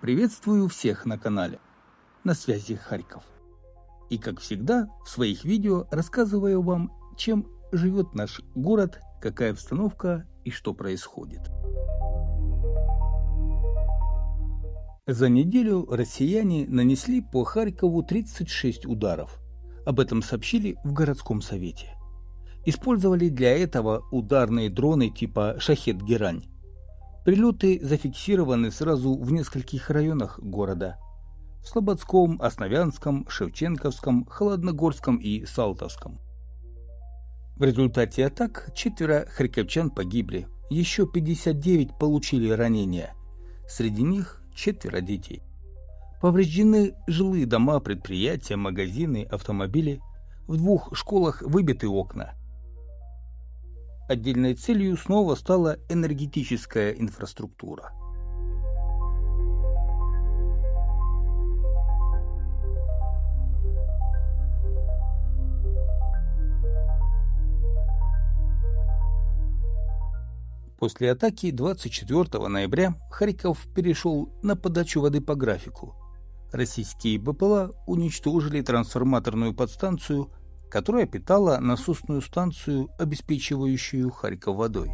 Приветствую всех на канале. На связи Харьков. И как всегда, в своих видео рассказываю вам, чем живет наш город, какая обстановка и что происходит. За неделю россияне нанесли по Харькову 36 ударов. Об этом сообщили в городском совете. Использовали для этого ударные дроны типа «Шахед-Герань». Прилеты зафиксированы сразу в нескольких районах города. В Слободском, Основянском, Шевченковском, Холодногорском и Салтовском. В результате атак 4 харьковчан погибли, еще 59 получили ранения. Среди них 4 детей. Повреждены жилые дома, предприятия, магазины, автомобили. В 2 школах выбиты окна. Отдельной целью снова стала энергетическая инфраструктура. После атаки 24 ноября Харьков перешел на подачу воды по графику. Российские БПЛА уничтожили трансформаторную подстанцию, которая питала насосную станцию, обеспечивающую Харьков водой.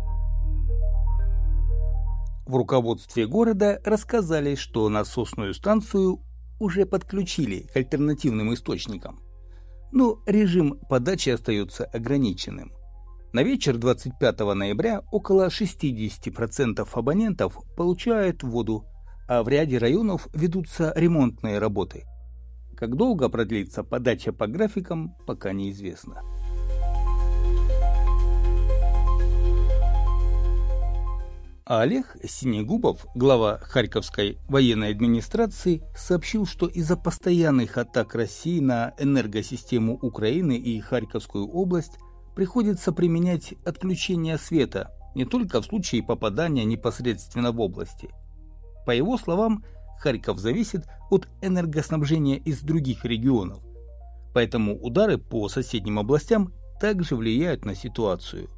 В руководстве города рассказали, что насосную станцию уже подключили к альтернативным источникам, но режим подачи остается ограниченным. На вечер 25 ноября около 60% абонентов получают воду, а в ряде районов ведутся ремонтные работы. Как долго продлится подача по графикам, пока неизвестно. А Олег Синегубов, глава Харьковской военной администрации, сообщил, что из-за постоянных атак России на энергосистему Украины и Харьковскую область приходится применять отключение света не только в случае попадания непосредственно в области. По его словам, Харьков зависит от энергоснабжения из других регионов, поэтому удары по соседним областям также влияют на ситуацию.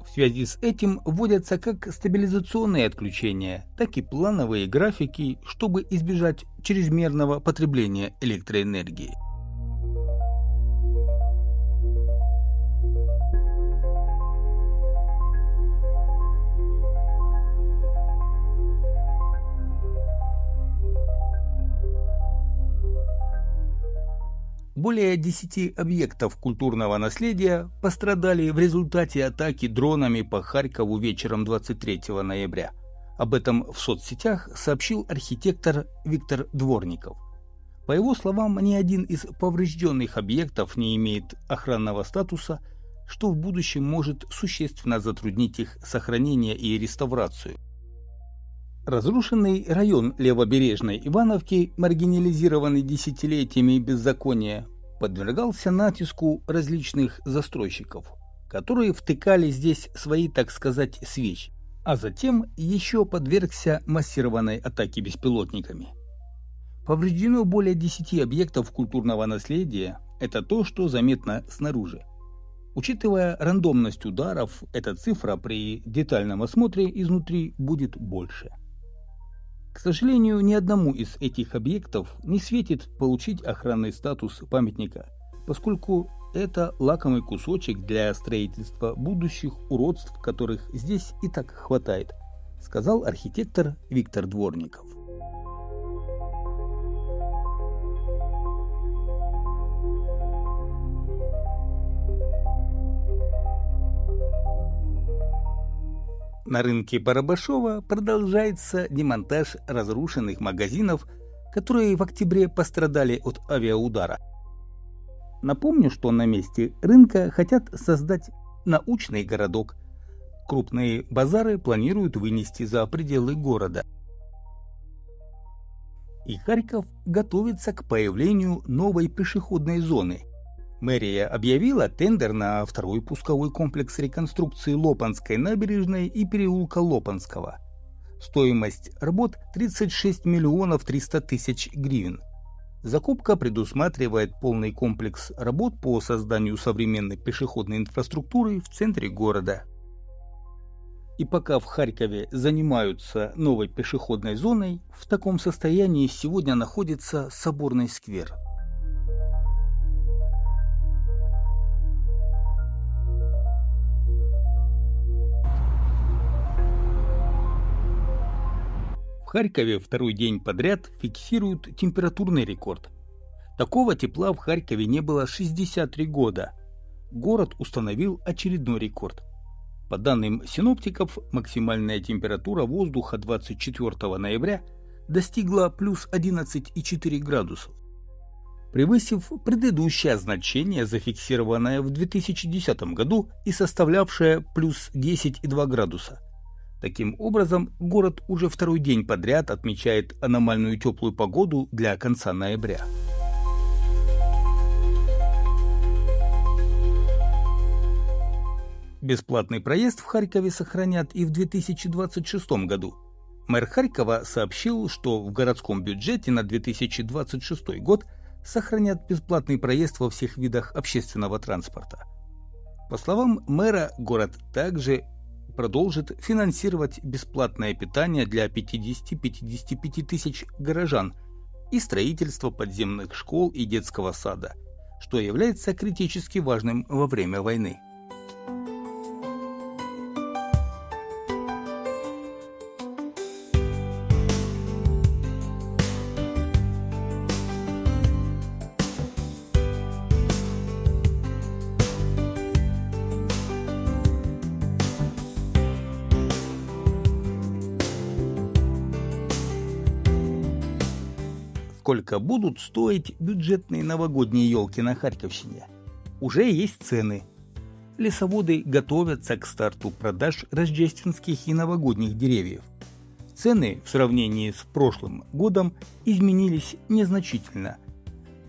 В связи с этим вводятся как стабилизационные отключения, так и плановые графики, чтобы избежать чрезмерного потребления электроэнергии. Более 10 объектов культурного наследия пострадали в результате атаки дронами по Харькову вечером 23 ноября. Об этом в соцсетях сообщил архитектор Виктор Дворников. По его словам, ни один из поврежденных объектов не имеет охранного статуса, что в будущем может существенно затруднить их сохранение и реставрацию. Разрушенный район Левобережной Ивановки, маргинализированный десятилетиями беззакония, подвергался натиску различных застройщиков, которые втыкали здесь свои, так сказать, свечи, а затем еще подвергся массированной атаке беспилотниками. Повреждено более 10 объектов культурного наследия, это то, что заметно снаружи. Учитывая рандомность ударов, эта цифра при детальном осмотре изнутри будет больше. К сожалению, ни одному из этих объектов не светит получить охранный статус памятника, поскольку это лакомый кусочек для строительства будущих уродств, которых здесь и так хватает, сказал архитектор Виктор Дворников. На рынке Барабашова продолжается демонтаж разрушенных магазинов, которые в октябре пострадали от авиаудара. Напомню, что на месте рынка хотят создать научный городок. Крупные базары планируют вынести за пределы города. И Харьков готовится к появлению новой пешеходной зоны. Мэрия объявила тендер на второй пусковой комплекс реконструкции Лопанской набережной и переулка Лопанского. Стоимость работ 36 миллионов 300 тысяч гривен. Закупка предусматривает полный комплекс работ по созданию современной пешеходной инфраструктуры в центре города. И пока в Харькове занимаются новой пешеходной зоной, в таком состоянии сегодня находится Соборный сквер. В Харькове второй день подряд фиксируют температурный рекорд. Такого тепла в Харькове не было 63 года. Город установил очередной рекорд. По данным синоптиков, максимальная температура воздуха 24 ноября достигла плюс 11,4 градусов, превысив предыдущее значение, зафиксированное в 2010 году и составлявшее плюс 10,2 градуса. Таким образом, город уже второй день подряд отмечает аномальную теплую погоду для конца ноября. Бесплатный проезд в Харькове сохранят и в 2026 году. Мэр Харькова сообщил, что в городском бюджете на 2026 год сохранят бесплатный проезд во всех видах общественного транспорта. По словам мэра, город также продолжит финансировать бесплатное питание для 50-55 тысяч горожан и строительство подземных школ и детского сада, что является критически важным во время войны. Сколько будут стоить бюджетные новогодние елки на Харьковщине? Уже есть цены. Лесоводы готовятся к старту продаж рождественских и новогодних деревьев. Цены в сравнении с прошлым годом изменились незначительно.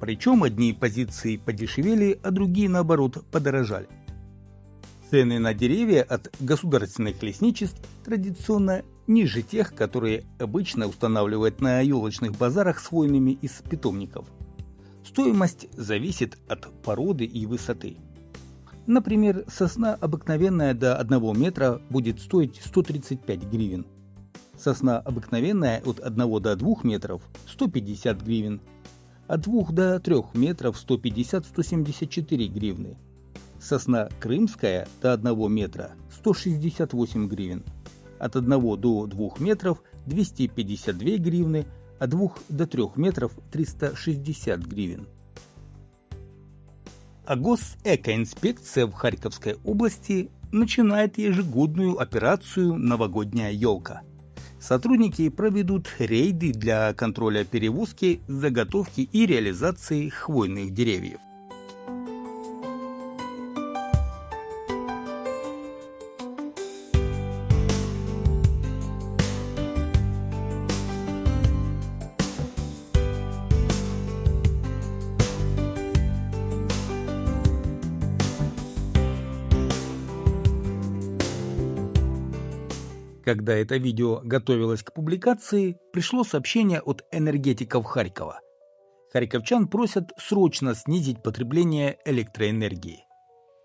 Причем одни позиции подешевели, а другие, наоборот, подорожали. Цены на деревья от государственных лесничеств традиционно ниже тех, которые обычно устанавливают на елочных базарах с хвойными из питомников. Стоимость зависит от породы и высоты. Например, сосна обыкновенная до 1 метра будет стоить 135 гривен. Сосна обыкновенная от 1 до 2 метров – 150 гривен. От 2 до 3 метров – 150-174 гривны. Сосна крымская до 1 метра – 168 гривен. От 1 до 2 метров – 252 гривны, от 2 до 3 метров – 360 гривен. А госэкоинспекция в Харьковской области начинает ежегодную операцию «Новогодняя елка». Сотрудники проведут рейды для контроля перевозки, заготовки и реализации хвойных деревьев. Когда это видео готовилось к публикации, пришло сообщение от энергетиков Харькова. Харьковчан просят срочно снизить потребление электроэнергии.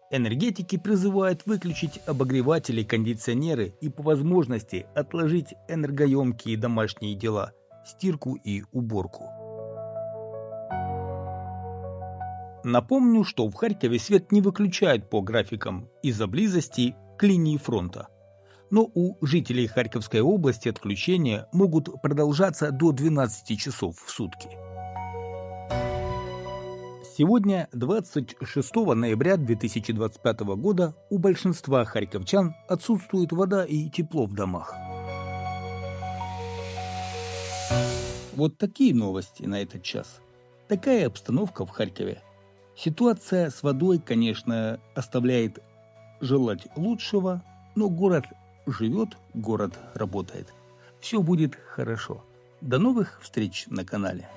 Энергетики призывают выключить обогреватели, кондиционеры и по возможности отложить энергоемкие домашние дела, стирку и уборку. Напомню, что в Харькове свет не выключают по графикам из-за близости к линии фронта. Но у жителей Харьковской области отключения могут продолжаться до 12 часов в сутки. Сегодня, 26 ноября 2025 года, у большинства харьковчан отсутствует вода и тепло в домах. Вот такие новости на этот час. Такая обстановка в Харькове. Ситуация с водой, конечно, оставляет желать лучшего, но город живет, город работает. Все будет хорошо. До новых встреч на канале.